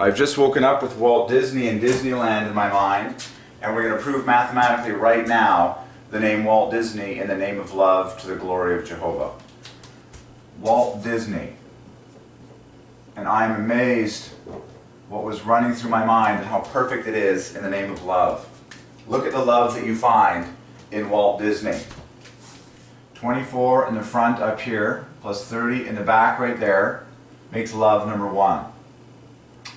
I've just woken up with Walt Disney and Disneyland in my mind, and we're going to prove mathematically right now the name Walt Disney in the name of love to the glory of Jehovah. Walt Disney. And I'm amazed what was running through my mind and how perfect it is in the name of love. Look at the love that you find in Walt Disney. 24 in the front up here, plus 30 in the back right there, makes love number 1.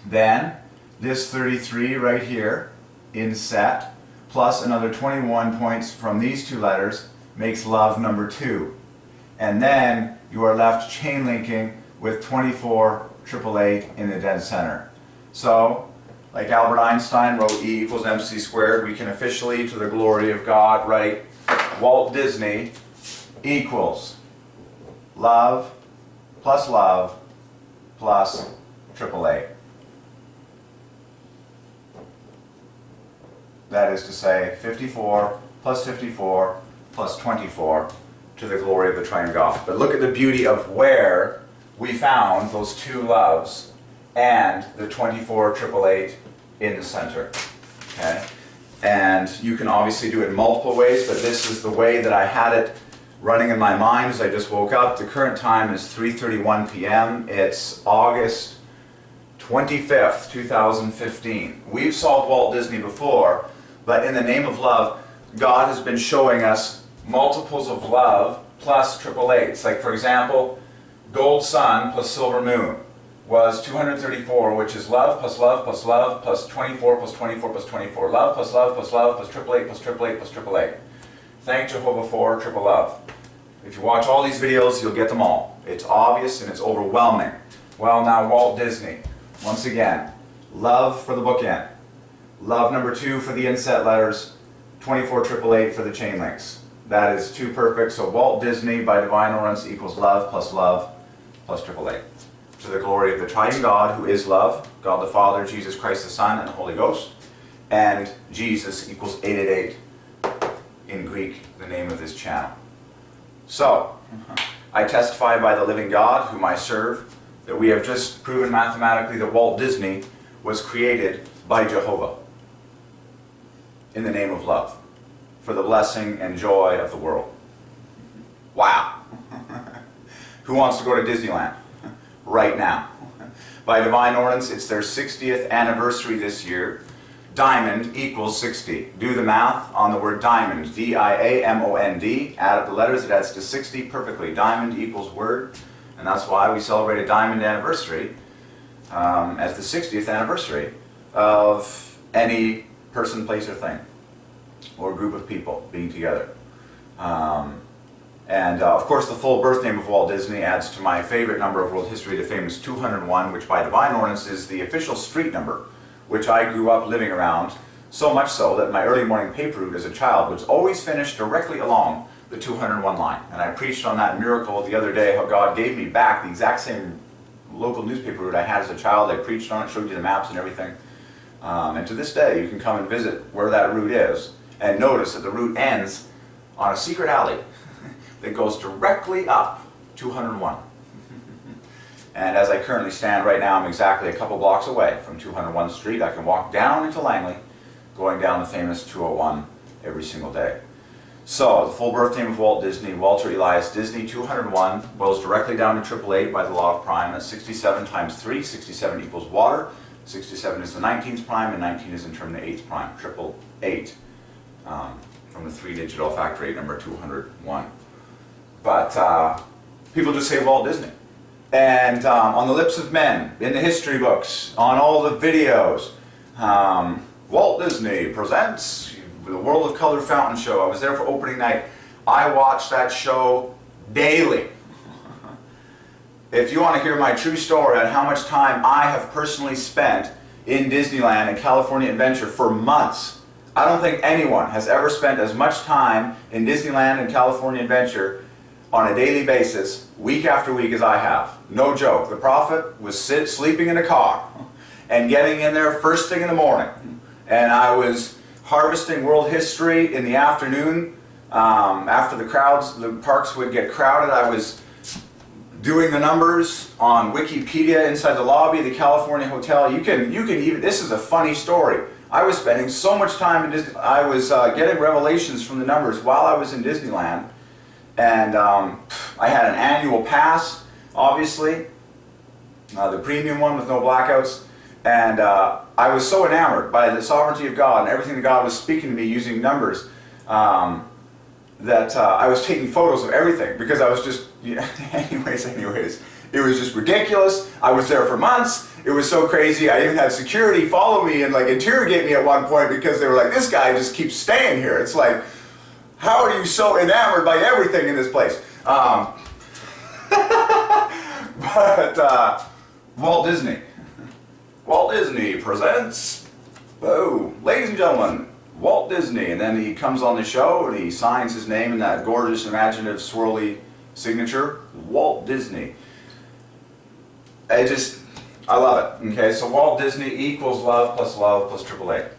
Then, this 33 right here, inset, plus another 21 points from these two letters, makes love number 2. And then, you are left chain linking with 24 888 in the dead center. So, like Albert Einstein wrote E equals mc squared, we can officially, to the glory of God, write Walt Disney equals love plus 888. That is to say, 54 plus 54 plus 24 to the glory of the Triune God. But look at the beauty of where we found those two loves and the 24 888 in the center. Okay? And you can obviously do it in multiple ways, but this is the way that I had it running in my mind as I just woke up. The current time is 3:31 p.m. It's August 25th, 2015. We've solved Walt Disney before, but in the name of love, God has been showing us multiples of love plus 888s. Like, for example, gold sun plus silver moon was 234, which is love plus 24 plus 24 plus 24. Love plus 888 plus 888 plus 888. Thank Jehovah for triple love. If you watch all these videos, you'll get them all. It's obvious and it's overwhelming. Well, now Walt Disney. Once again, love for the bookend. Love number 2 for the inset letters. 24 888 for the chain links. That is too perfect. So Walt Disney by Divine Ordinance equals love plus 888. To the glory of the Triune God, who is love, God the Father, Jesus Christ the Son, and the Holy Ghost. And Jesus equals 888 in Greek, the name of this channel. So, I testify by the living God, whom I serve, that we have just proven mathematically that Walt Disney was created by Jehovah in the name of love, for the blessing and joy of the world. Wow! Who wants to go to Disneyland right now? By Divine Ordinance, it's their 60th anniversary this year. Diamond equals 60. Do the math on the word diamond. D-I-A-M-O-N-D. Add up the letters, it adds to 60 perfectly. Diamond equals word. And that's why we celebrate a diamond anniversary as the 60th anniversary of any person, place, or thing, or group of people being together. Of course, the full birth name of Walt Disney adds to my favorite number of world history, the famous 201, which by Divine Ordinance is the official street number, which I grew up living around, so much so that my early morning paper route as a child was always finished directly along the 201 line. And I preached on that miracle the other day, how God gave me back the exact same local newspaper route I had as a child. I preached on it, showed you the maps and everything. And to this day, you can come and visit where that route is, and notice that the route ends on a secret alley that goes directly up 201. And as I currently stand right now, I'm exactly a couple blocks away from 201 Street. I can walk down into Langley, going down the famous 201 every single day. So, the full birth name of Walt Disney, Walter Elias Disney, 201, boils directly down to 888 by the law of prime. That's 67 times 3. 67 equals water. 67 is the 19th prime, and 19 is in turn the 8th prime. 888 from the 3-digit olfactory number 201. But people just say Walt Disney. And on the lips of men, in the history books, on all the videos, Walt Disney presents the World of Color Fountain Show. I was there for opening night. I watched that show daily. If you want to hear my true story on how much time I have personally spent in Disneyland and California Adventure for months, I don't think anyone has ever spent as much time in Disneyland and California Adventure on a daily basis, week after week, as I have. No joke. The prophet was sleeping in a car and getting in there first thing in the morning. And I was harvesting world history in the afternoon. After the parks would get crowded, I was doing the numbers on Wikipedia inside the lobby of the California Hotel. You can even, this is a funny story. I was spending so much time in Disney, I was getting revelations from the numbers while I was in Disneyland. And I had an annual pass, obviously, the premium one with no blackouts. And I was so enamored by the sovereignty of God and everything that God was speaking to me using numbers that I was taking photos of everything because I was just, anyways, it was just ridiculous. I was there for months. It was so crazy. I even had security follow me and like interrogate me at one point because they were like, this guy just keeps staying here. It's like, how are you so enamored by everything in this place? But Walt Disney. Walt Disney presents, oh, ladies and gentlemen, Walt Disney. And then he comes on the show and he signs his name in that gorgeous, imaginative, swirly signature, Walt Disney. I love it. Okay, so Walt Disney equals love plus triple A.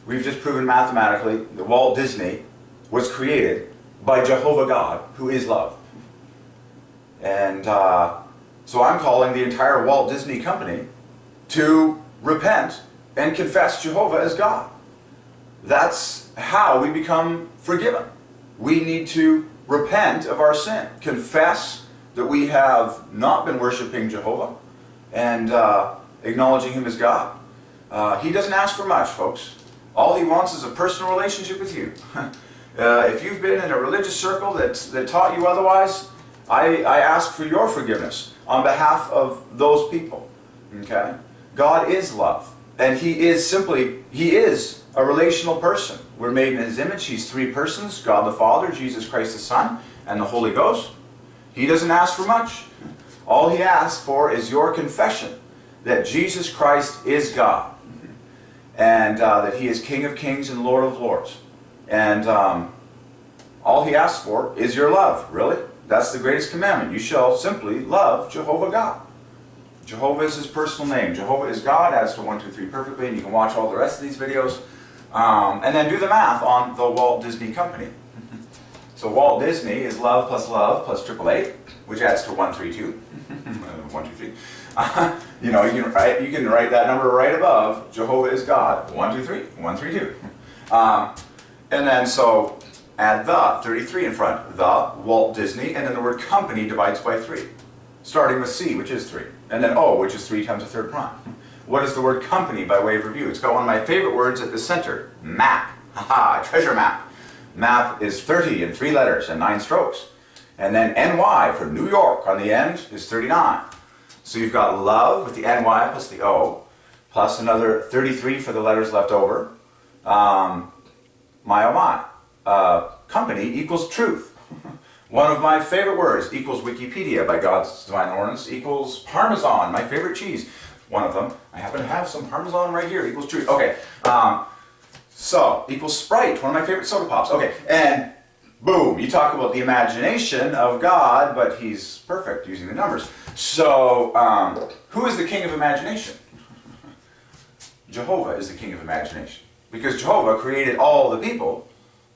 We've just proven mathematically that Walt Disney was created by Jehovah God, who is love. And so I'm calling the entire Walt Disney Company to repent and confess Jehovah as God. That's how we become forgiven. We need to repent of our sin, confess that we have not been worshiping Jehovah, and acknowledging Him as God. He doesn't ask for much, folks. All He wants is a personal relationship with you. If you've been in a religious circle that taught you otherwise, I ask for your forgiveness on behalf of those people. Okay? God is love. And He is a relational person. We're made in His image. He's three persons, God the Father, Jesus Christ the Son, and the Holy Ghost. He doesn't ask for much. All He asks for is your confession that Jesus Christ is God. And that He is King of Kings and Lord of Lords. And all He asks for is your love, really. That's the greatest commandment. You shall simply love Jehovah God. Jehovah is His personal name. Jehovah is God, adds to 1, 2, 3 perfectly, and you can watch all the rest of these videos. And then do the math on the Walt Disney Company. So Walt Disney is love plus triple A, which adds to 132. 1, 2, 3. You can write that number right above. Jehovah is God. 1, 2, 3. 1, 3, 2. And then so add the 33 in front. The Walt Disney, and then the word company divides by 3. Starting with C, which is 3. And then O, which is 3 times a third prime. What is the word company by way of review? It's got one of my favorite words at the center. Map. Haha, treasure map. Map is 30 in 3 letters and 9 strokes. And then NY for New York on the end is 39. So you've got love with the NY plus the O, plus another 33 for the letters left over. My oh my. Company equals truth. One of my favorite words equals Wikipedia by God's Divine Ordinance equals Parmesan, my favorite cheese. One of them. I happen to have some Parmesan right here. Equals truth. Okay. So, equals Sprite, one of my favorite soda pops. Okay, and boom, you talk about the imagination of God, but He's perfect using the numbers. So, who is the king of imagination? Jehovah is the king of imagination. Because Jehovah created all the people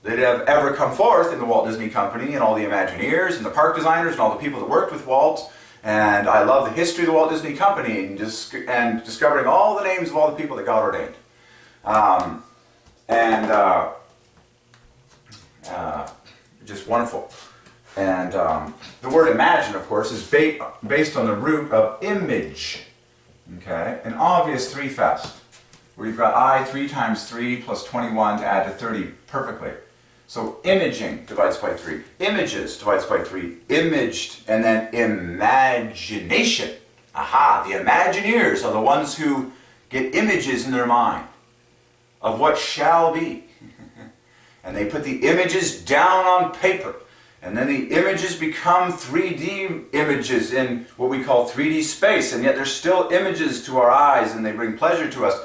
that have ever come forth in the Walt Disney Company, and all the Imagineers, and the park designers, and all the people that worked with Walt. And I love the history of the Walt Disney Company, and discovering all the names of all the people that God ordained. Just wonderful. And the word imagine, of course, is based on the root of image. Okay? An obvious 3 fest. Where you've got I 3 times 3 plus 21 to add to 30 perfectly. So imaging divides by 3. Images divides by 3. Imaged, and then imagination. Aha, the Imagineers are the ones who get images in their mind of what shall be. And they put the images down on paper. And then the images become 3D images in what we call 3D space. And yet they're still images to our eyes, and they bring pleasure to us.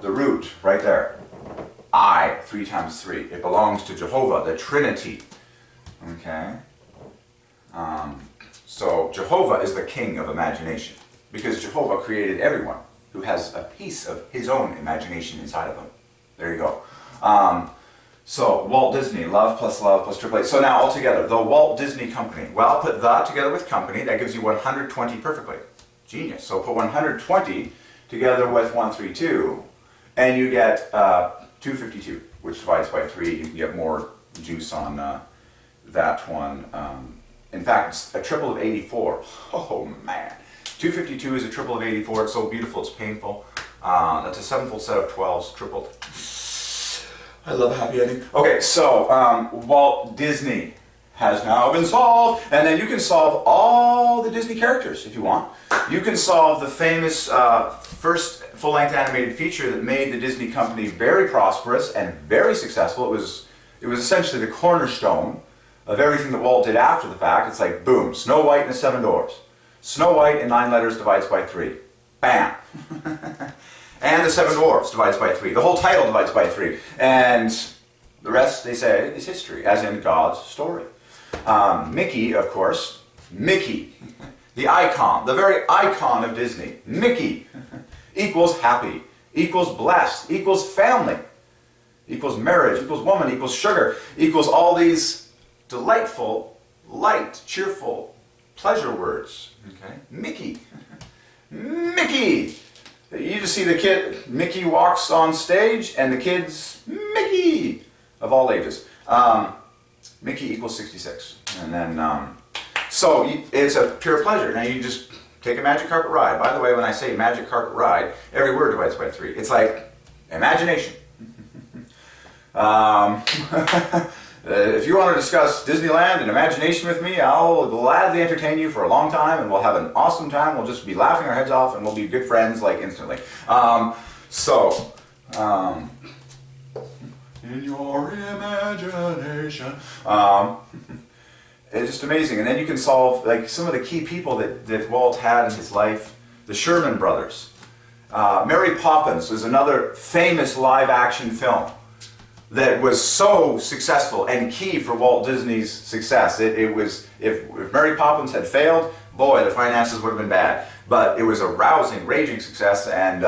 The root, right there. I, 3 times 3. It belongs to Jehovah, the Trinity. Okay? So Jehovah is the king of imagination. Because Jehovah created everyone who has a piece of his own imagination inside of them. There you go. So Walt Disney, love plus triple eight. So now altogether, the Walt Disney Company. Well, put the together with company, that gives you 120 perfectly. Genius. So put 120 together with 132, and you get 252, which divides by 3. You can get more juice on that one. In fact, it's a triple of 84. Oh man. 252 is a triple of 84. It's so beautiful, it's painful. That's a sevenfold set of 12s, tripled. I love a happy ending. Okay, so Walt Disney has now been solved, and then you can solve all the Disney characters if you want. You can solve the famous first full-length animated feature that made the Disney company very prosperous and very successful. It was essentially the cornerstone of everything that Walt did after the fact. It's like, boom, Snow White and the Seven Dwarfs. Snow White in 9 letters divides by 3. Bam! And the Seven Dwarfs divides by 3. The whole title divides by 3. And the rest, they say, is history, as in God's story. Mickey, of course, Mickey, the icon, the very icon of Disney, Mickey, equals happy, equals blessed, equals family, equals marriage, equals woman, equals sugar, equals all these delightful, light, cheerful, pleasure words. Okay, Mickey, Mickey. You just see the kid, Mickey walks on stage, and the kids, Mickey, of all ages. Mickey equals 66. And then, so it's a pure pleasure. Now you just take a magic carpet ride. By the way, when I say magic carpet ride, every word divides by 3. It's like imagination. If you want to discuss Disneyland and imagination with me, I'll gladly entertain you for a long time, and we'll have an awesome time. We'll just be laughing our heads off, and we'll be good friends like instantly. In your imagination. It's just amazing. And then you can solve like some of the key people that Walt had in his life. The Sherman brothers. Mary Poppins was another famous live-action film that was so successful and key for Walt Disney's success. It was, if Mary Poppins had failed, boy, the finances would have been bad. But it was a rousing, raging success, and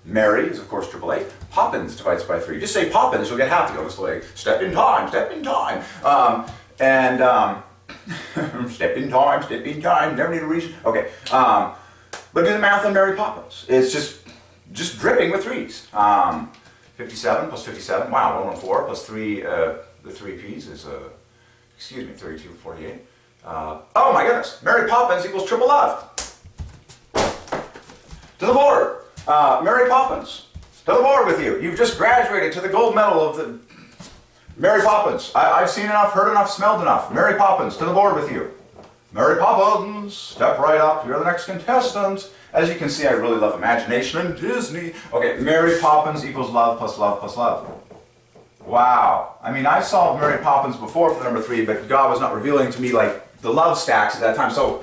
Mary is, of course, triple A. Poppins divides by 3. Just say Poppins, you'll get happy. You'll just like, step in time, step in time. Step in time, never need a reason. Okay, but do the math on Mary Poppins. It's just dripping with 3s. 57 plus 57, wow, 114 plus 3, the 3 P's is, 32, 48. Oh my goodness, Mary Poppins equals triple love. To the board. Mary Poppins, to the board with you. You've just graduated to the gold medal of the Mary Poppins. I've seen enough, heard enough, smelled enough. Mary Poppins, to the board with you. Mary Poppins, step right up. You're the next contestant. As you can see, I really love imagination and Disney. Okay, Mary Poppins equals love plus love plus love. Wow. I mean, I solved Mary Poppins before for the number 3, but God was not revealing to me like the love stacks at that time. So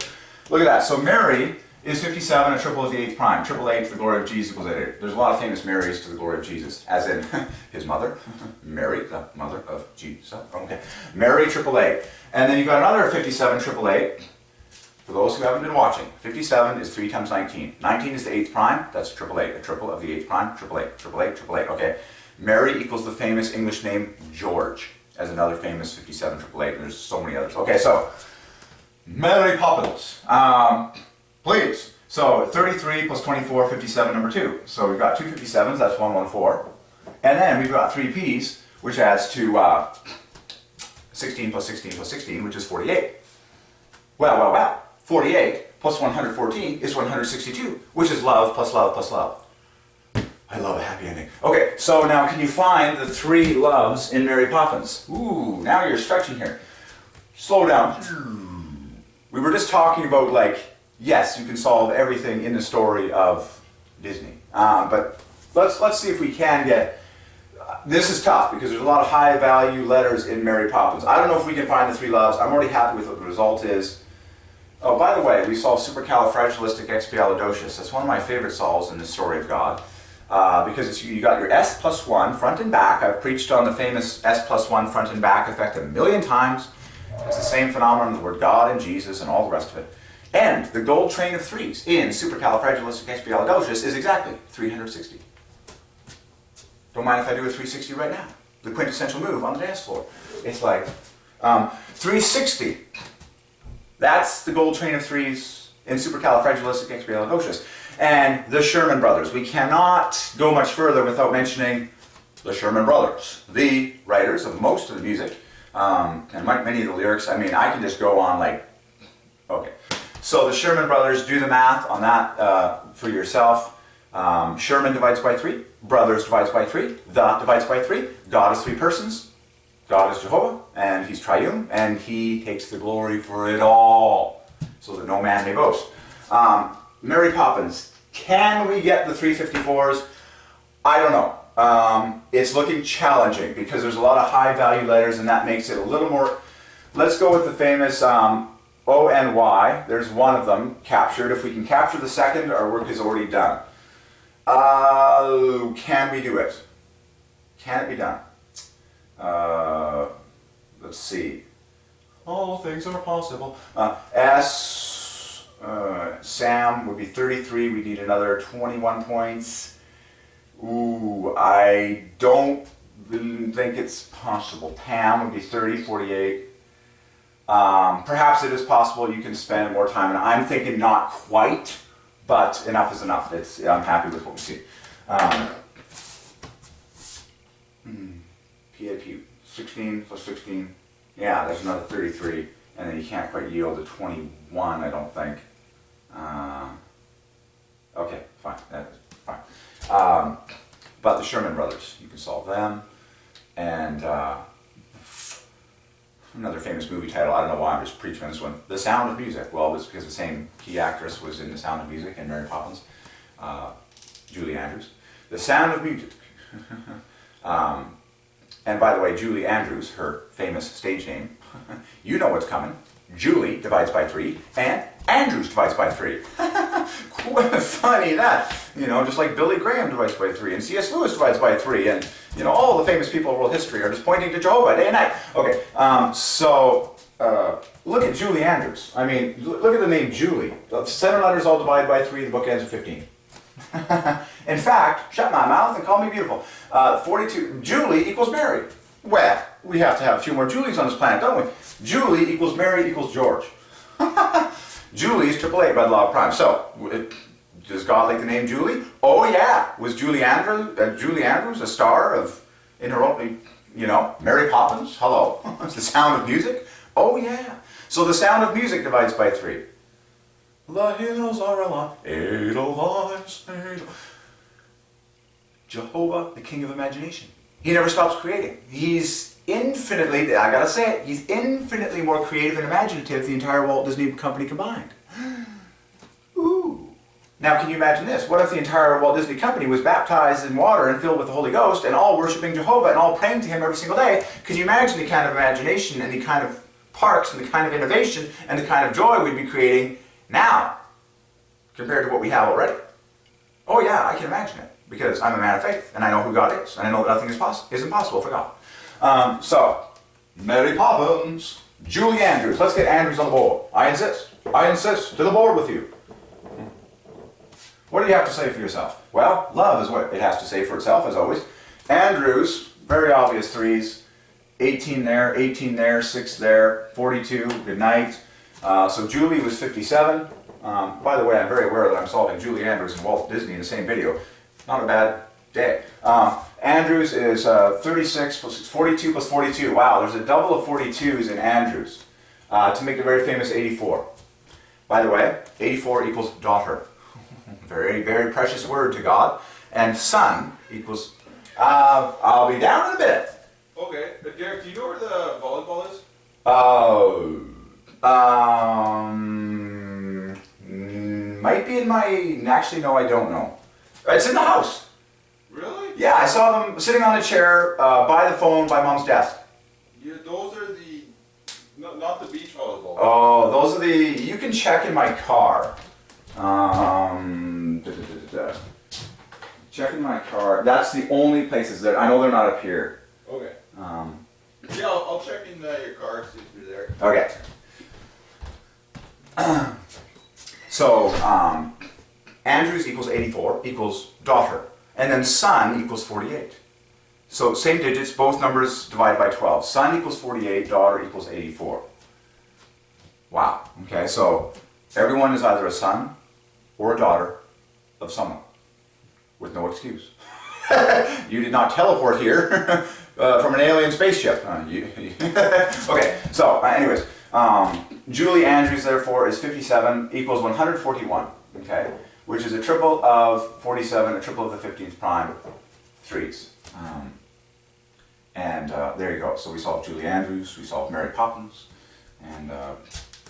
look at that. So Mary is 57, a triple of the 8th prime. Triple 8 to the glory of Jesus equals 8. There's a lot of famous Marys to the glory of Jesus, as in his mother, Mary, the mother of Jesus. Okay. Mary, triple 8. And then you've got another 57, triple 8. For those who haven't been watching, 57 is 3 times 19. 19 is the 8th prime, that's triple 8. A triple of the 8th prime, triple 8, triple 8, triple 8. Okay. Mary equals the famous English name George, as another famous 57, triple 8. And there's so many others. Okay, so Mary Poppins. Please. So 33 plus 24, 57, number 2. So we've got 2 57s, that's 114. And then we've got 3 P's, which adds to 16 plus 16 plus 16, which is 48. Well. 48 plus 114 is 162, which is love plus love plus love. I love a happy ending. Okay, so now can you find the 3 loves in Mary Poppins? Ooh, now you're stretching here. Slow down. We were just talking about like, yes, you can solve everything in the story of Disney. But let's see if we can get... This is tough because there's a lot of high value letters in Mary Poppins. I don't know if we can find the 3 loves. I'm already happy with what the result is. Oh, by the way, we solved supercalifragilisticexpialidocious. That's one of my favorite solves in the story of God. Because you got your S plus 1 front and back. I've preached on the famous S plus 1 front and back effect 1,000,000 times. It's the same phenomenon, the word God and Jesus and all the rest of it. And the gold train of 3s in supercalifragilisticexpialidocious is exactly 360. Don't mind if I do a 360 right now. the quintessential move on the dance floor. It's like 360. That's the gold chain of threes in supercalifragilisticexpialidocious. And the Sherman Brothers. We cannot go much further without mentioning the Sherman Brothers, the writers of most of the music, and many of the lyrics. I mean, I can just go on like, okay. So the Sherman Brothers, do the math on that for yourself. Sherman divides by 3, Brothers divides by 3, the divides by 3, God is 3 persons, God is Jehovah, and he's triune, and he takes the glory for it all, so that no man may boast. Mary Poppins, can we get the 354s? I don't know. It's looking challenging because there's a lot of high value letters, and that makes it a little more. Let's go with the famous O and Y. There's one of them captured. If we can capture the second, our work is already done. Can we do it? Can it be done? Let's see. All things are possible. Sam would be 33. We need another 21 points. Ooh, I don't think it's possible. Pam would be 30, 48. Perhaps it is possible you can spend more time, and I'm thinking not quite, but enough is enough. I'm happy with what we see. PAP, 16 plus 16. Yeah, there's another 33, and then you can't quite yield to 21, I don't think. Okay, fine, that is fine. But the Sherman Brothers, you can solve them, and another famous movie title, I don't know why I'm just preaching on this one, The Sound of Music. Well, it's because the same key actress was in The Sound of Music and Mary Poppins, Julie Andrews. The Sound of Music. And by the way, Julie Andrews, her famous stage name, you know what's coming. Julie divides by 3, and Andrews divides by 3. Quite funny that. You know, just like Billy Graham divides by 3, and C.S. Lewis divides by 3, and, you know, all the famous people of world history are just pointing to Jehovah day and night. Okay, look at Julie Andrews. I mean, look at the name Julie. The 7 letters all divide by 3, the book ends at 15. In fact, shut my mouth and call me beautiful. 42, Julie equals Mary. Well, we have to have a few more Julies on this planet, don't we? Julie equals Mary equals George. Julie is triple A by the law of prime. So, does God like the name Julie? Oh yeah. Was Julie Andrews a star of, in her own, you know, Mary Poppins? Hello. The Sound of Music? Oh yeah. So the Sound of Music divides by 3. The hills are alive. Edelweiss. Jehovah, the king of imagination. He never stops creating. He's infinitely, I gotta say it, he's infinitely more creative and imaginative than the entire Walt Disney Company combined. Ooh. Now can you imagine this? What if the entire Walt Disney Company was baptized in water and filled with the Holy Ghost and all worshiping Jehovah and all praying to him every single day? Can you imagine the kind of imagination and the kind of parks and the kind of innovation and the kind of joy we'd be creating now compared to what we have already? Oh yeah, I can imagine it. Because I'm a man of faith, and I know who God is, and I know that nothing is impossible for God. So, Mary Poppins, Julie Andrews. Let's get Andrews on the board. I insist. I insist. To the board with you. What do you have to say for yourself? Well, love is what it has to say for itself, as always. Andrews, very obvious 3s. 18 there, 6 there, 42, good night. So Julie was 57. By the way, I'm very aware that I'm solving Julie Andrews and Walt Disney in the same video. Not a bad day. Andrews is 36 plus 42 plus 42. Wow, there's a double of 42s in Andrews to make the very famous 84. By the way, 84 equals daughter. Very, very precious word to God. And son equals, I'll be down in a bit. Okay, but Derek, do you know where the volleyball is? Might be in my, actually no, I don't know. It's in the house. Really? Yeah, I saw them sitting on a chair by the phone by Mom's desk. Yeah, those are the, not the beach volleyball. Oh, those are the, you can check in my car. Check in my car. That's the only places that, I know they're not up here. Okay. Yeah, I'll check in your car, see if you're there. Okay. So, Andrews equals 84 equals daughter. And then son equals 48. So same digits, both numbers divided by 12. Son equals 48, daughter equals 84. Wow. Okay, so everyone is either a son or a daughter of someone with no excuse. You did not teleport here from an alien spaceship. Okay, so anyways, Julie Andrews therefore is 57 equals 141, okay, which is a triple of 47, a triple of the 15th prime, threes. There you go. So we solved Julie Andrews, we solved Mary Poppins, and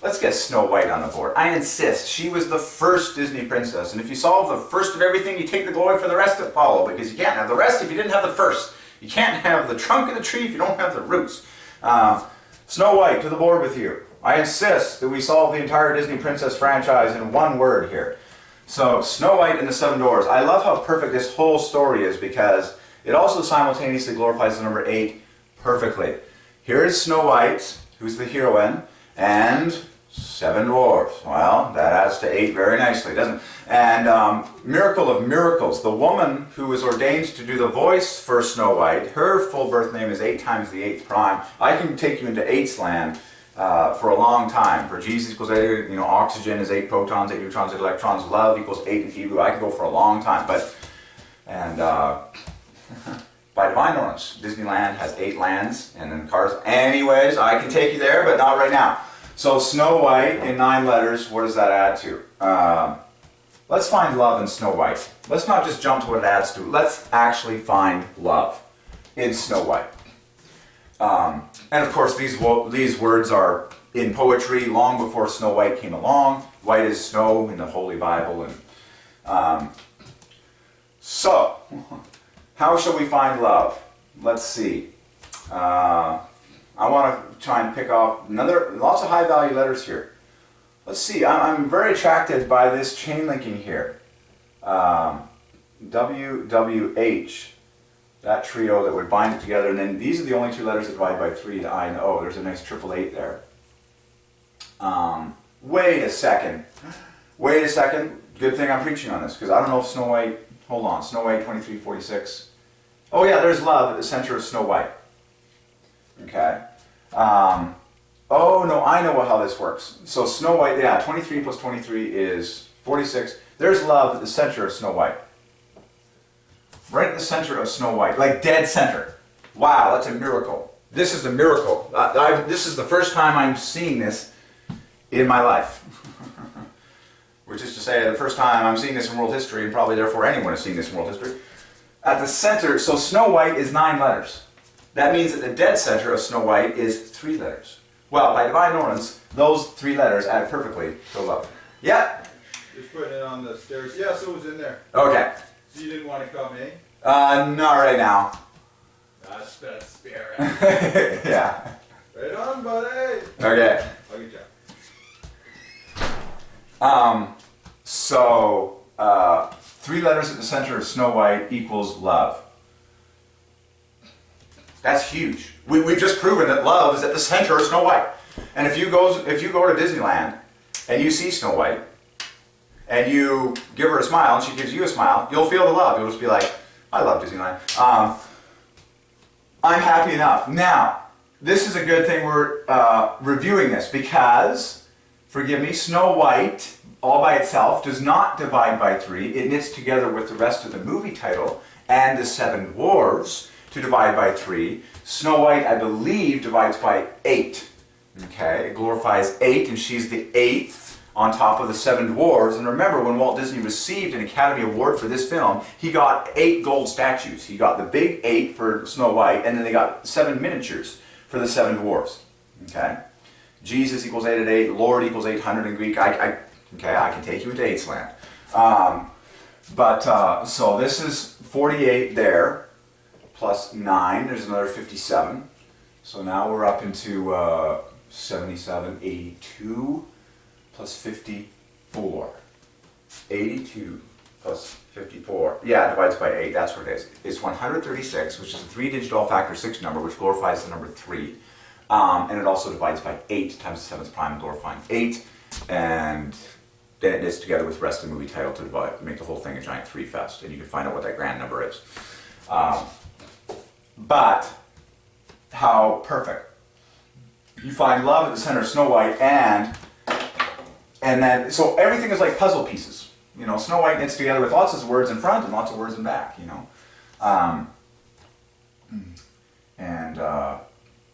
let's get Snow White on the board. I insist, she was the first Disney princess, and if you solve the first of everything, you take the glory for the rest that follow, because you can't have the rest if you didn't have the first. You can't have the trunk of the tree if you don't have the roots. Snow White, to the board with you. I insist that we solve the entire Disney princess franchise in one word here. So, Snow White and the Seven Dwarfs. I love how perfect this whole story is, because it also simultaneously glorifies the number 8 perfectly. Here is Snow White, who's the heroine, and 7 dwarfs. Well, that adds to 8 very nicely, doesn't it? And miracle of miracles, the woman who was ordained to do the voice for Snow White, her full birth name is 8 times the 8th prime. I can take you into 8's land for a long time. For Jesus equals 8, oxygen is 8 protons, 8 neutrons, 8 electrons. Love equals 8 in Hebrew. I can go for a long time. By Divine Ordinance, Disneyland has 8 lands, and then cars. Anyways, I can take you there, but not right now. So Snow White in 9 letters, what does that add to? Let's find love in Snow White. Let's not just jump to what it adds to. Let's actually find love in Snow White. And of course, these words are in poetry long before Snow White came along. White is snow in the Holy Bible. So, how shall we find love? Let's see. I want to try and pick off lots of high value letters here. Let's see, I'm very attracted by this chain linking here. WWH, that trio that would bind it together, and then these are the only 2 letters that divide by 3, the I and the O. There's a nice 888 there. Wait a second. Good thing I'm preaching on this, because I don't know if Snow White, hold on, Snow White 2346. Oh yeah, there's love at the center of Snow White. Okay. Oh no, I know how this works. So Snow White, 23 plus 23 is 46. There's love at the center of Snow White. Right at the center of Snow White, like dead center. Wow, that's a miracle. This is a miracle. This is the first time I'm seeing this in my life. Which is to say, the first time I'm seeing this in world history, and probably therefore anyone is seeing this in world history. At the center, so Snow White is 9 letters. That means that the dead center of Snow White is 3 letters. Well, by Divine Ordinance, those 3 letters add perfectly to love. Yeah? Just putting it on the stairs. Yeah, so it was in there. Okay. So you didn't want to come in? Not right now. That's the spirit. Yeah. Right on, buddy. Okay. I'll get you. So, 3 letters at the center of Snow White equals love. That's huge. We've just proven that love is at the center of Snow White. And if you go to Disneyland and you see Snow White and you give her a smile and she gives you a smile, you'll feel the love. You'll just be like, I love Disneyland. I'm happy enough. Now, this is a good thing we're reviewing this, because, forgive me, Snow White all by itself does not divide by 3. It knits together with the rest of the movie title and the 7 dwarves to divide by 3. Snow White, I believe, divides by 8. Okay, it glorifies 8, and she's the 8th on top of the 7 dwarves. And remember, when Walt Disney received an Academy Award for this film, he got 8 gold statues. He got the big 8 for Snow White, and then they got 7 miniatures for the 7 dwarves. Okay, Jesus equals 888, Lord equals 800 in Greek. I can take you into 8's land. So this is 48 there, plus 9, there's another 57. So now we're up into 77, 82, plus 54. 82 plus 54. Yeah, it divides by 8, that's what it is. It's 136, which is a 3-digit all-factor 6 number, which glorifies the number 3. And it also divides by 8 times the 7th prime, glorifying 8. And then it is together with the rest of the movie title to make the whole thing a giant 3 fest. And you can find out what that grand number is. but how perfect. You find love at the center of Snow White, and then, so everything is like puzzle pieces. You know, Snow White knits together with lots of words in front and lots of words in back, you know.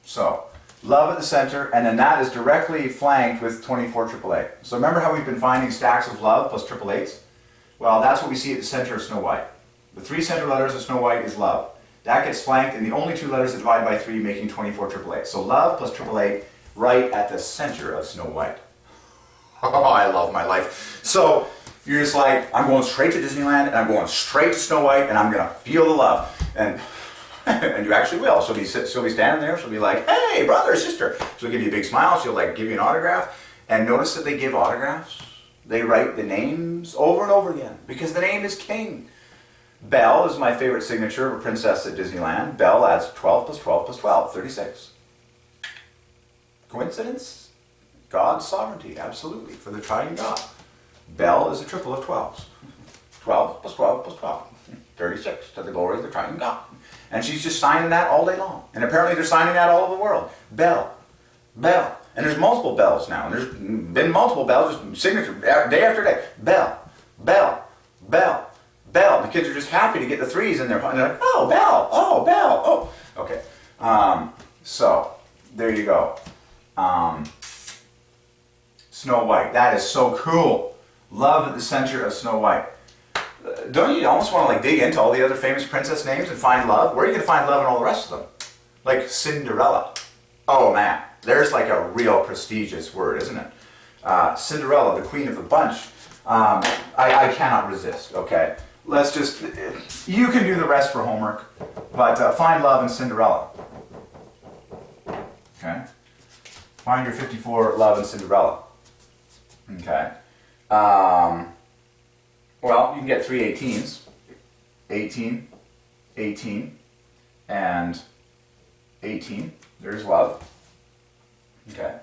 So, love at the center, and then that is directly flanked with 24 AAA. So remember how we've been finding stacks of love plus triple eights? Well, that's what we see at the center of Snow White. The 3 center letters of Snow White is love. That gets flanked in the only 2 letters that divide by 3, making 24 AAA. So love plus triple eight right at the center of Snow White. Oh, I love my life. So you're just like, I'm going straight to Disneyland, and I'm going straight to Snow White, and I'm going to feel the love. And you actually will. She'll be standing there. She'll be like, hey, brother, sister. She'll give you a big smile. She'll like give you an autograph. And notice that they give autographs. They write the names over and over again because the name is king. Belle is my favorite signature of a princess at Disneyland. Belle adds 12 plus 12 plus 12, 36. Coincidence? God's sovereignty, absolutely, for the Triune God. Belle is a triple of 12s. 12 plus 12 plus 12. 36 to the glory of the Triune God. And she's just signing that all day long. And apparently they're signing that all over the world. Belle. Belle. And there's multiple bells now. And there's been multiple bells, just signature, day after day. Belle. Belle. Belle. Belle. The kids are just happy to get the 3s in there. And they're like, oh, Belle. Oh, Belle. Oh. Okay. So, there you go. Snow White. That is so cool. Love at the center of Snow White. Don't you almost want to like dig into all the other famous princess names and find love? Where are you going to find love in all the rest of them? Like Cinderella. Oh man, there's like a real prestigious word, isn't it? Cinderella, the queen of the bunch. I cannot resist, okay? Let's just, you can do the rest for homework, but find love in Cinderella. Okay? Find your 54 love in Cinderella. Okay? Well, you can get 3 18s. 18, 18, and 18. There's love. Okay.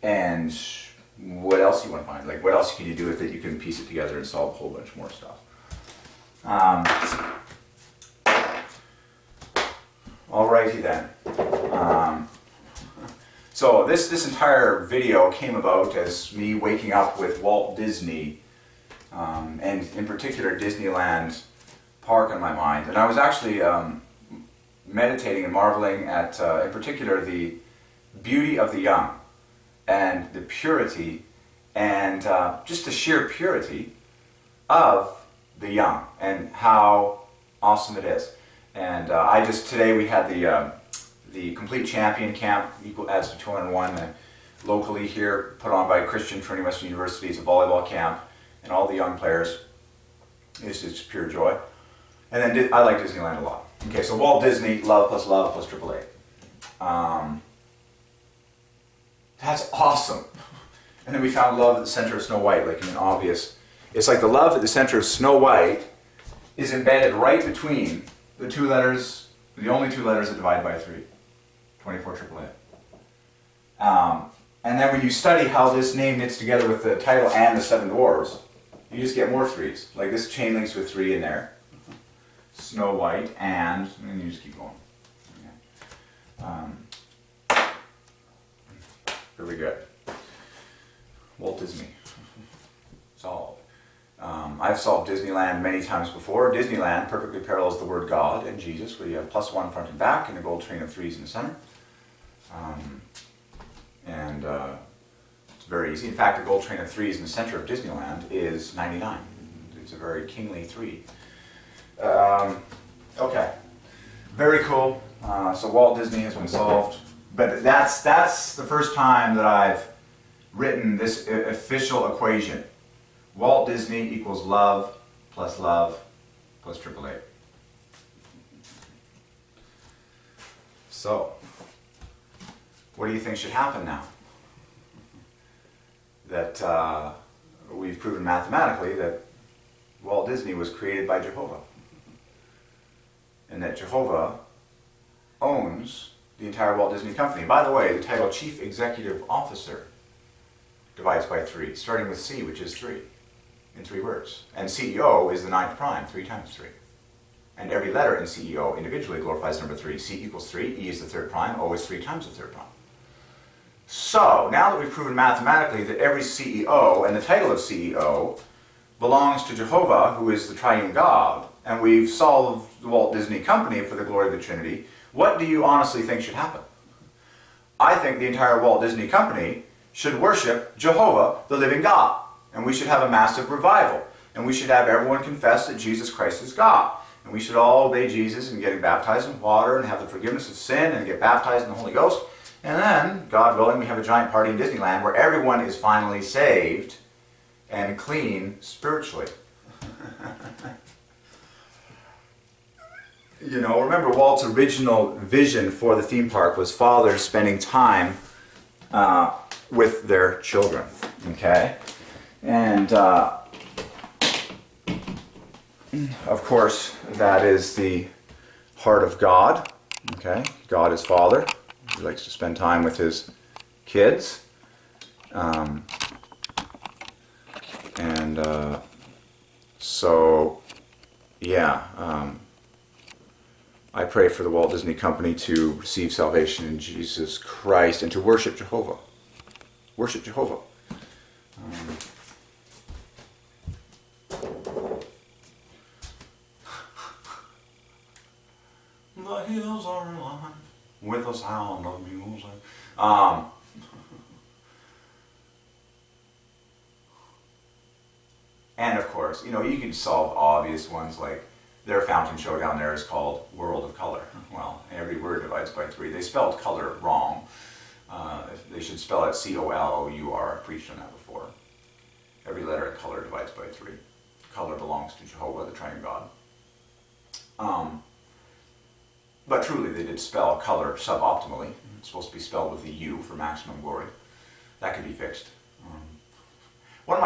And what else you want to find? Like, what else can you do with it? You can piece it together and solve a whole bunch more stuff. Alrighty then. So this entire video came about as me waking up with Walt Disney, and in particular Disneyland Park on my mind. And I was actually meditating and marveling at, in particular, the beauty of the young and the purity and just the sheer purity of the young and how awesome it is. And today we had the Complete Champion Camp, equal adds to 201, locally here, put on by Christian Trinity Western University. It's a volleyball camp, and all the young players. It's just pure joy. And then I like Disneyland a lot. Okay, so Walt Disney, love plus AAA. That's awesome. And then we found love at the center of Snow White, like in an obvious. It's like the love at the center of Snow White is embedded right between the 2 letters, the only 2 letters that divide by 3. 24 AAA. And then when you study how this name knits together with the title and the 7 dwarves, you just get more 3s. Like this chain links with 3 in there. Snow White and you just keep going. Okay. Really good. Walt Disney. Solved. I've solved Disneyland many times before. Disneyland perfectly parallels the word God and Jesus, where you have +1 front and back and a gold train of 3s in the center. It's very easy. In fact, the gold train of 3s in the center of Disneyland is 99. It's a very kingly 3. Okay. Very cool. So Walt Disney has been solved. But that's the first time that I've written this official equation. Walt Disney equals love plus AAA. So, what do you think should happen now? That we've proven mathematically that Walt Disney was created by Jehovah. And that Jehovah owns the entire Walt Disney Company. By the way, the title Chief Executive Officer divides by 3, starting with C, which is 3, in 3 words. And CEO is the 9th prime, 3 times 3. And every letter in CEO individually glorifies number 3. C equals 3, E is the third prime, O is 3 times the third prime. So, now that we've proven mathematically that every CEO and the title of CEO belongs to Jehovah, who is the Triune God, and we've solved the Walt Disney Company for the glory of the Trinity, what do you honestly think should happen? I think the entire Walt Disney Company should worship Jehovah, the living God. And we should have a massive revival. And we should have everyone confess that Jesus Christ is God. And we should all obey Jesus and get baptized in water and have the forgiveness of sin and get baptized in the Holy Ghost. And then, God willing, we have a giant party in Disneyland where everyone is finally saved and clean spiritually. You know, remember Walt's original vision for the theme park was fathers spending time with their children. Okay? And of course, that is the heart of God. Okay? God is Father. He likes to spend time with his kids. So, yeah. I pray for the Walt Disney Company to receive salvation in Jesus Christ and to worship Jehovah. Worship Jehovah. The hills are alive with a sound of music. And of course, you know, you can solve obvious ones like their fountain show down there is called World of Color. Well, every word divides by 3. They spelled color wrong. They should spell it C-O-L-O-U-R. I've preached on that before. Every letter in color divides by 3. Color belongs to Jehovah, the Triune God. But truly, they did spell color suboptimally. It's supposed to be spelled with a U for maximum glory. That could be fixed. One of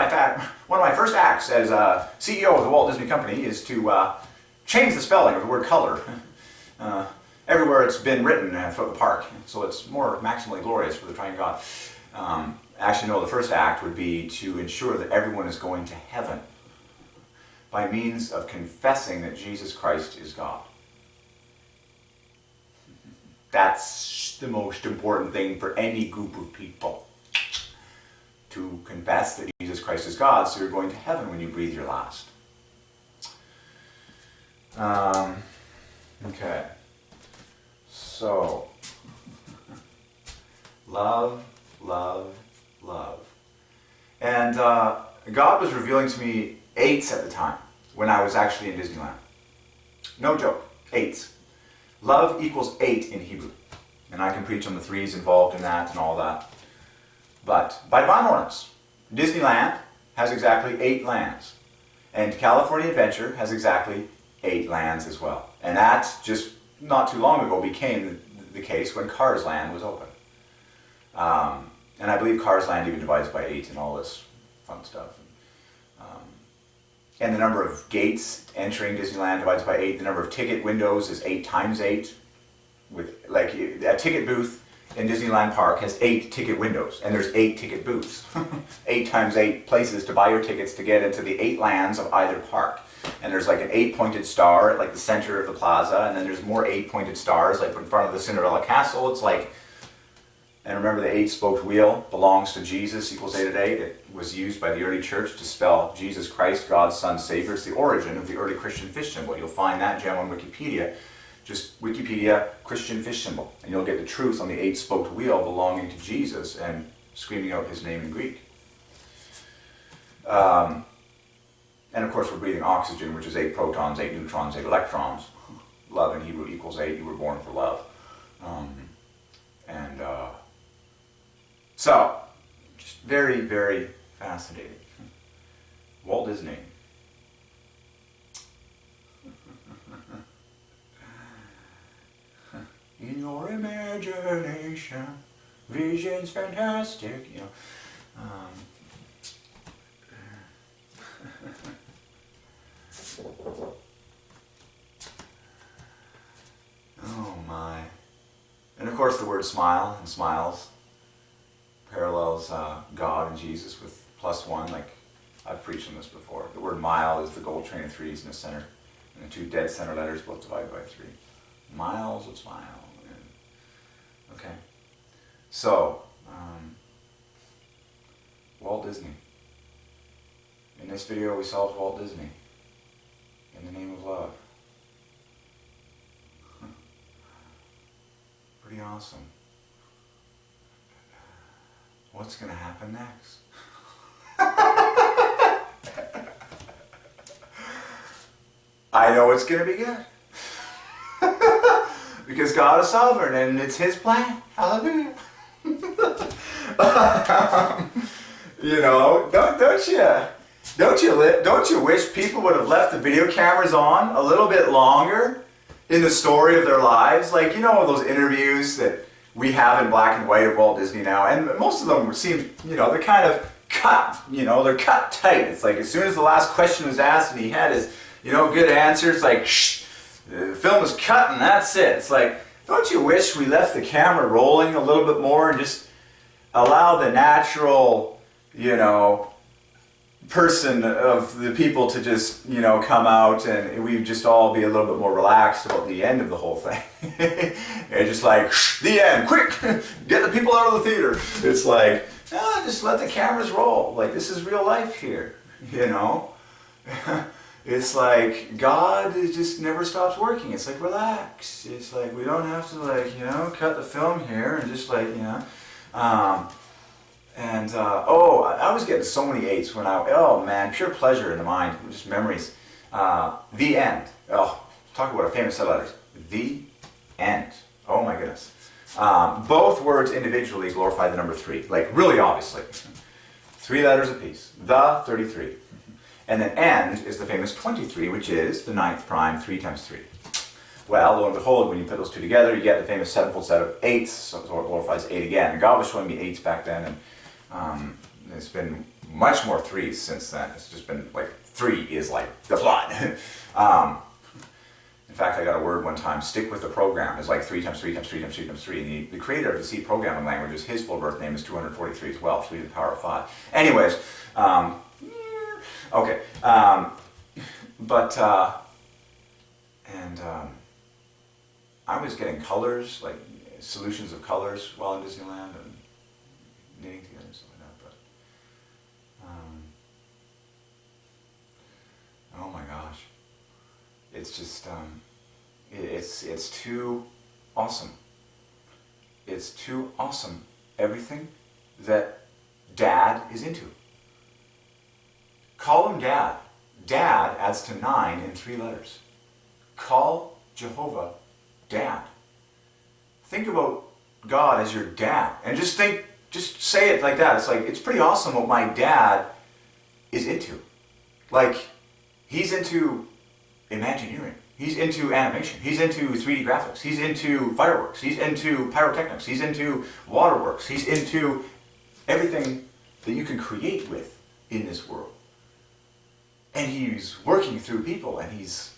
my first acts as CEO of the Walt Disney Company is to change the spelling of the word color everywhere it's been written throughout the park, so it's more maximally glorious for the Triune God. Actually, no, the first act would be to ensure that everyone is going to heaven by means of confessing that Jesus Christ is God. That's the most important thing for any group of people. To confess that Jesus Christ is God, so you're going to heaven when you breathe your last. Okay. So, love, love, love. And God was revealing to me 8s at the time when I was actually in Disneyland. No joke, 8s. Love equals 8 in Hebrew. And I can preach on the 3s involved in that and all that. But by Divine Ordinance, Disneyland has exactly 8 lands. And California Adventure has exactly 8 lands as well. And that just not too long ago became the case when Cars Land was open. And I believe Cars Land even divides by 8 and all this fun stuff. And the number of gates entering Disneyland divides by 8. The number of ticket windows is 8 times 8. With like a ticket booth in Disneyland Park has 8 ticket windows, and there's 8 ticket booths. 8 times 8 places to buy your tickets to get into the 8 lands of either park. And there's like an 8-pointed star at like the center of the plaza, and then there's more 8-pointed stars like in front of the Cinderella Castle. It's like, and remember the 8-spoked wheel belongs to Jesus equals 8 at 8. It was used by the early church to spell Jesus Christ, God's Son, Savior. It's the origin of the early Christian fish symbol. You'll find that gem on Wikipedia. Just Wikipedia Christian fish symbol, and you'll get the truth on the 8-spoked wheel belonging to Jesus and screaming out his name in Greek. And of course we're breathing oxygen, which is 8 protons, 8 neutrons, 8 electrons. Love in Hebrew equals 8. You were born for love. So, just very, very fascinating. Walt Disney. In your imagination, vision's fantastic, you know. Oh my. And of course the word smile and smiles parallels God and Jesus with +1, like I've preached on this before. The word mile is the gold train of 3s in the center. And the two dead center letters both divided by 3. Miles of smile. Okay. So, Walt Disney. In this video we solved Walt Disney. In the name of love. Pretty awesome. What's going to happen next? I know it's going to be good. Because God is sovereign and it's His plan. Hallelujah. You know, don't you wish people would have left the video cameras on a little bit longer in the story of their lives? Like, you know, those interviews that we have in black and white of Walt Disney now, and most of them seem, you know, they're kind of cut, you know, they're cut tight. It's like as soon as the last question was asked and he had his, you know, good answers, like, shh, the film is cut and that's it. It's like, don't you wish we left the camera rolling a little bit more and just allow the natural, you know, person of the people to just, you know, come out and we'd just all be a little bit more relaxed about the end of the whole thing. And just like, the end, quick, get the people out of the theater. It's like, no, just let the cameras roll. Like, this is real life here, you know? It's like, God just never stops working. It's like, relax. It's like, we don't have to, like, you know, cut the film here and just like, you know. I was getting so many 8s when oh man, pure pleasure in the mind, just memories. The end. Oh, talk about a famous set of letters. The end. Oh my goodness. Both words individually glorify the number 3, like really obviously. 3 letters apiece. The 33. And then end is the famous 23, which is the 9th prime, 3 times 3. Well, lo and behold, when you put those two together, you get the famous 7-fold set of 8s, so it glorifies 8 again. And God was showing me 8s back then, and it's been much more 3s since then. It's just been like 3 is like the flood. In fact, I got a word one time, stick with the program. It's like 3 times 3 times 3 times 3 times 3. And the creator of the C programming language, his full birth name is 243 as well, 3 to the power of 5. Anyways, okay. I was getting colors, like solutions of colors while in Disneyland and knitting together and stuff like that. But oh my gosh, it's just it's too awesome. It's too awesome. Everything that Dad is into. Call him Dad. Dad adds to 9 in 3 letters. Call Jehovah Dad. Think about God as your dad. And just say it like that. It's like, it's pretty awesome what my dad is into. Like, he's into Imagineering. He's into animation. He's into 3D graphics. He's into fireworks. He's into pyrotechnics. He's into waterworks. He's into everything that you can create with in this world. And he's working through people, and he's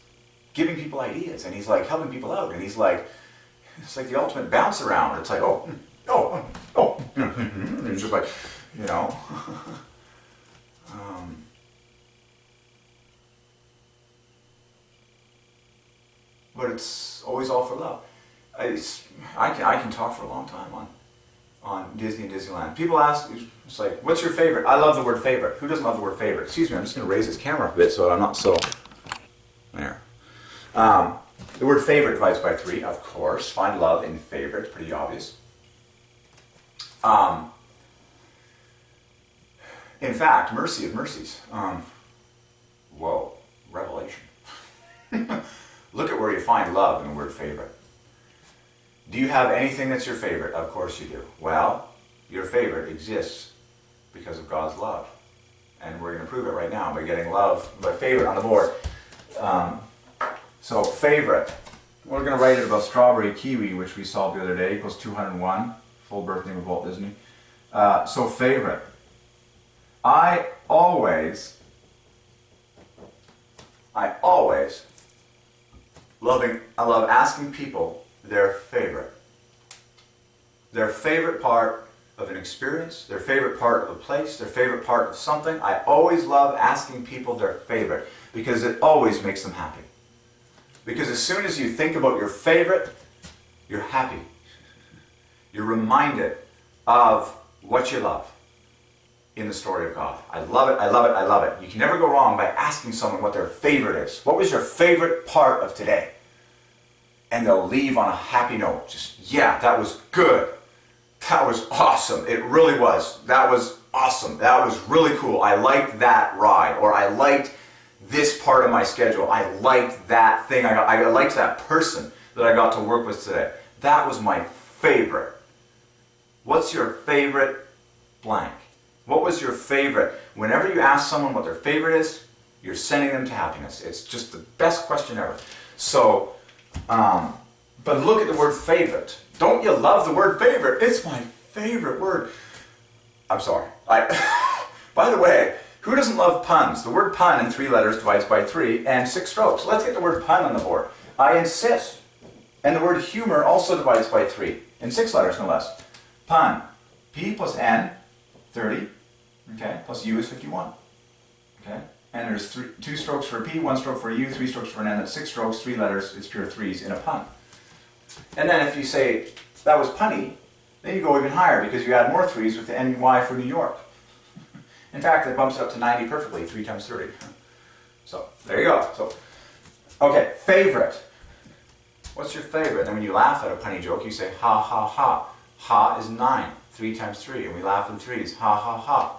giving people ideas, and he's like helping people out, and he's like, it's like the ultimate bounce around. It's like, oh, and it's just like, you know. But it's always all for love. I can talk for a long time on Disney and Disneyland. People ask, it's like, what's your favorite? I love the word favorite. Who doesn't love the word favorite? Excuse me, I'm just going to raise this camera up a bit so I'm not so... There. The word favorite divides by 3, of course. Find love in favorite, pretty obvious. In fact, mercy of mercies. Whoa, revelation. Look at where you find love in the word favorite. Do you have anything that's your favorite? Of course you do. Well, your favorite exists because of God's love. And we're going to prove it right now by getting love, by favorite on the board. So favorite. We're going to write it about strawberry kiwi, which we solved the other day, equals 201. Full birth name of Walt Disney. So favorite. I always I love asking people their favorite. Their favorite part of an experience, their favorite part of a place, their favorite part of something. I always love asking people their favorite because it always makes them happy. Because as soon as you think about your favorite, you're happy. You're reminded of what you love in the story of God. I love it, I love it, I love it. You can never go wrong by asking someone what their favorite is. What was your favorite part of today? And they'll leave on a happy note. Just, yeah, that was good. That was awesome. It really was. That was awesome. That was really cool. I liked that ride. Or I liked this part of my schedule. I liked that thing. I liked that person that I got to work with today. That was my favorite. What's your favorite blank? What was your favorite? Whenever you ask someone what their favorite is, you're sending them to happiness. It's just the best question ever. So, but look at the word favorite. Don't you love the word favorite? It's my favorite word. I'm sorry. By the way, who doesn't love puns? The word pun in 3 letters divides by 3 and 6 strokes. Let's get the word pun on the board. I insist. And the word humor also divides by 3 in 6 letters, no less. Pun. P plus N, 30. Okay, plus U is 51. Okay, and there's 2 strokes for a P, 1 stroke for a U, 3 strokes for an N. That's 6 strokes, 3 letters. It's pure 3s in a pun. And then if you say that was punny, then you go even higher because you add more 3s with the NY for New York. In fact, it bumps it up to 90 perfectly, 3 times 30. So there you go. So, okay, favorite. What's your favorite? And then when you laugh at a punny joke, you say ha ha ha. Ha is 9, 3 times 3, and we laugh in 3s. Ha ha ha.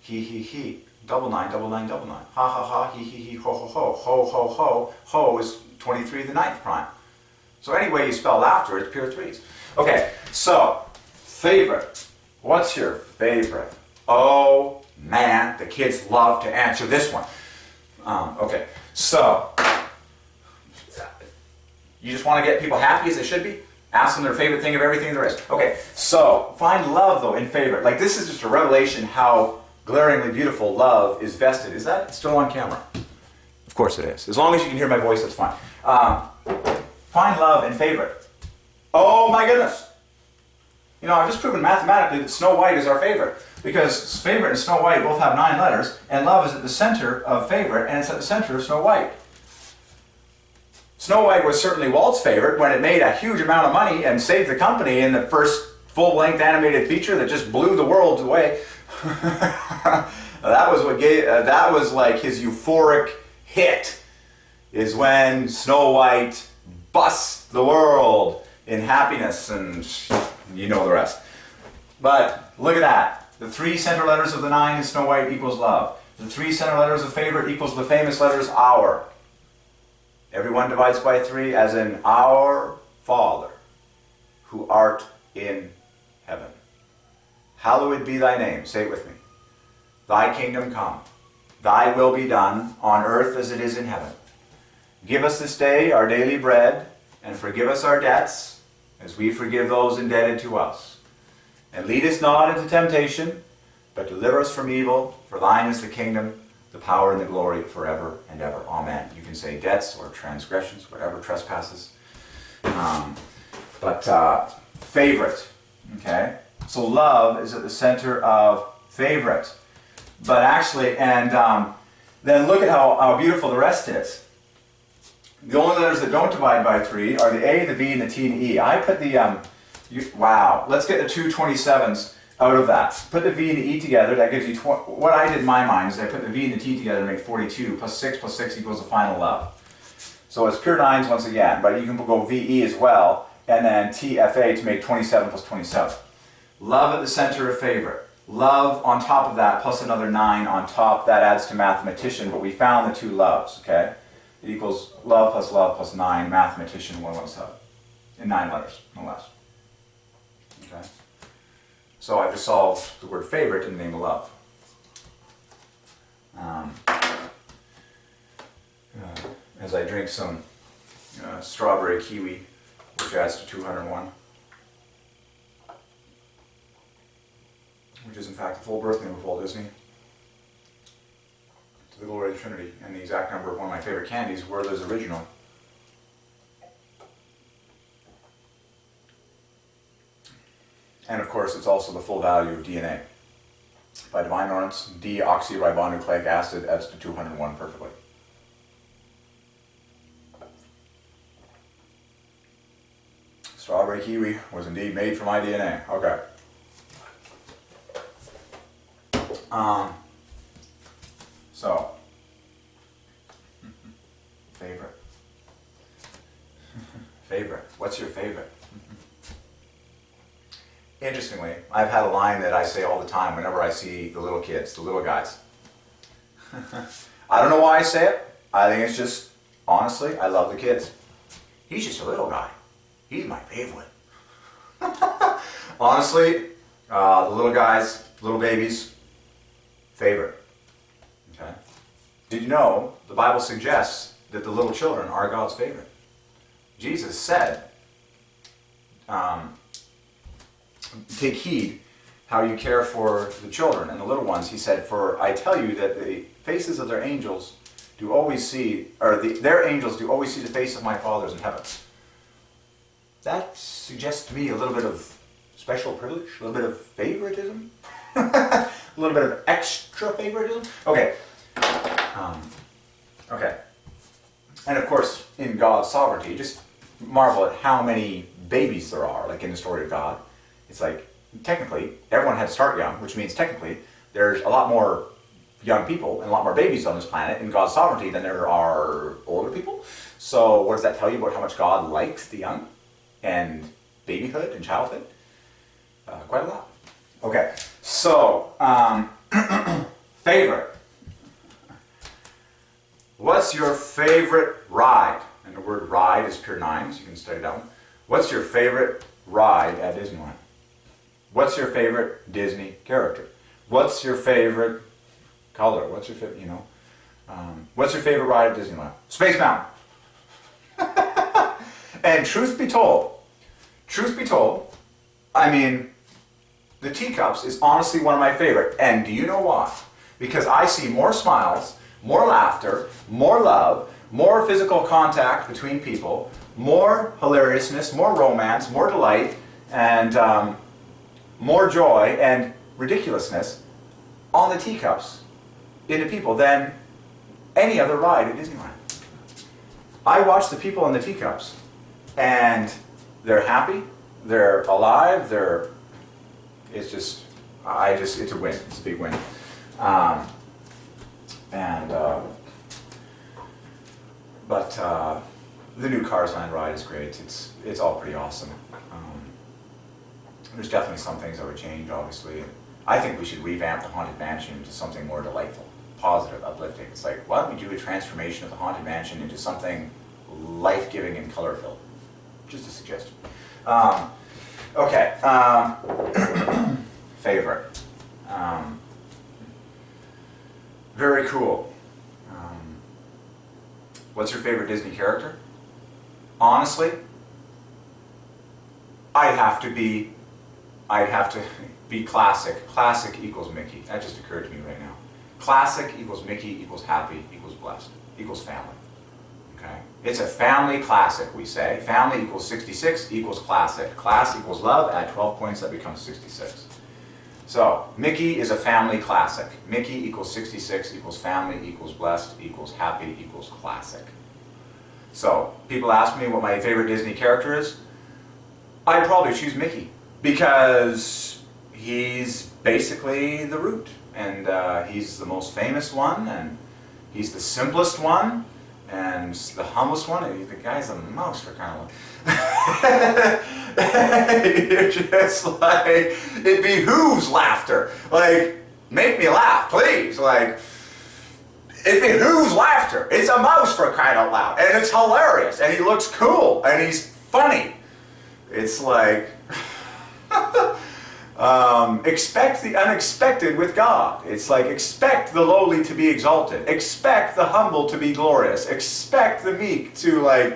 He. Double 9, double 9, double 9. Ha ha ha. He, ho ho ho. Ho ho ho. Ho is 23 to the 9th prime. So any way you spell laughter, it's pure 3s. Okay, so favorite. What's your favorite? Oh man, the kids love to answer this one. Okay, so you just want to get people happy as they should be? Ask them their favorite thing of everything there is. Okay, so find love though in favorite. Like this is just a revelation how glaringly beautiful love is vested. Is that still on camera? Of course it is. As long as you can hear my voice, that's fine. Find love in favorite. Oh my goodness. You know, I've just proven mathematically that Snow White is our favorite. Because favorite and Snow White both have 9 letters, and love is at the center of favorite, and it's at the center of Snow White. Snow White was certainly Walt's favorite when it made a huge amount of money and saved the company in the first full-length animated feature that just blew the world away. That was like his euphoric hit, is when Snow White busts the world in happiness, and you know the rest. But look at that. The 3 center letters of the 9 in Snow White equals love. The 3 center letters of favorite equals the famous letters our. Everyone divides by 3, as in our Father, who art in heaven. Hallowed be thy name. Say it with me. Thy kingdom come. Thy will be done on earth as it is in heaven. Give us this day our daily bread, and forgive us our debts, as we forgive those indebted to us. And lead us not into temptation, but deliver us from evil. For thine is the kingdom, the power, and the glory forever and ever. Amen. You can say debts or transgressions, whatever, trespasses. Favorite. Okay? So love is at the center of favorite. But actually, and then look at how beautiful the rest is. The only letters that don't divide by 3 are the A, the V, and the T, and the E. I put the, wow, let's get the 2 27s out of that. Put the V and the E together, that gives you, what I did in my mind is I put the V and the T together to make 42, plus 6 equals the final love. So it's pure 9s once again, but you can go VE as well, and then TFA to make 27 plus 27. Love at the center of favorite. Love on top of that, plus another 9 on top, that adds to mathematician, but we found the 2 loves, okay? It equals love plus 9, mathematician, 117. In 9 letters, no less. Okay? So I just solved the word favorite in the name of love. As I drink some strawberry kiwi, which adds to 201. Which is in fact the full birth name of Walt Disney. To the glory of the Trinity, and the exact number of one of my favorite candies, Werther's Original. And of course, it's also the full value of DNA. By Divine Ordinance, deoxyribonucleic acid adds to 201 perfectly. Strawberry kiwi was indeed made for my DNA. Okay. So, favorite. Favorite. What's your favorite? Interestingly, I've had a line that I say all the time whenever I see the little kids, the little guys. I don't know why I say it. I think it's just, honestly, I love the kids. He's just a little guy. He's my favorite. Honestly, the little guys, little babies, favorite. Okay. Did you know the Bible suggests that the little children are God's favorite? Jesus said, take heed how you care for the children and the little ones. He said, for I tell you that the faces of their angels do always see, or their angels do always see the face of my Father in heaven. That suggests to me a little bit of special privilege, a little bit of favoritism, a little bit of extra favoritism. Okay. Okay. And of course, in God's sovereignty, just marvel at how many babies there are, like in the story of God. It's like, technically, everyone had to start young, which means technically there's a lot more young people and a lot more babies on this planet in God's sovereignty than there are older people. So what does that tell you about how much God likes the young and babyhood and childhood? Quite a lot. Okay, so favorite. What's your favorite ride? And the word ride is pure 9, so you can study that one. What's your favorite ride at Disneyland? What's your favorite Disney character? What's your favorite color? What's your favorite, what's your favorite ride at Disneyland? Space Mountain. And truth be told, I mean, the teacups is honestly one of my favorite. And do you know why? Because I see more smiles, more laughter, more love, more physical contact between people, more hilariousness, more romance, more delight, and more joy and ridiculousness on the teacups in the people than any other ride at Disneyland. I watch the people in the teacups and they're happy, they're alive, it's a win, it's a big win. But the new Cars Land ride is great, it's all pretty awesome. There's definitely some things I would change, obviously. I think we should revamp the Haunted Mansion into something more delightful, positive, uplifting. It's like, why don't we do a transformation of the Haunted Mansion into something life-giving and color-filled? Just a suggestion. Okay. Favorite. Very cool. What's your favorite Disney character? Honestly, I'd have to be classic. Classic equals Mickey. That just occurred to me right now. Classic equals Mickey equals happy equals blessed equals family. Okay? It's a family classic, we say. Family equals 66 equals classic. Class equals love. Add 12 points, that becomes 66. So, Mickey is a family classic. Mickey equals 66 equals family equals blessed equals happy equals classic. So, people ask me what my favorite Disney character is. I'd probably choose Mickey, because he's basically the root, and he's the most famous one, and he's the simplest one, and the humblest one. And the guy's a mouse, for kind of You're just like, it behooves laughter. Like, make me laugh, please. Like, it behooves laughter. It's a mouse, for crying out loud, and it's hilarious, and he looks cool, and he's funny. It's like, expect the unexpected with God. It's like, expect the lowly to be exalted. Expect the humble to be glorious. Expect the meek to, like,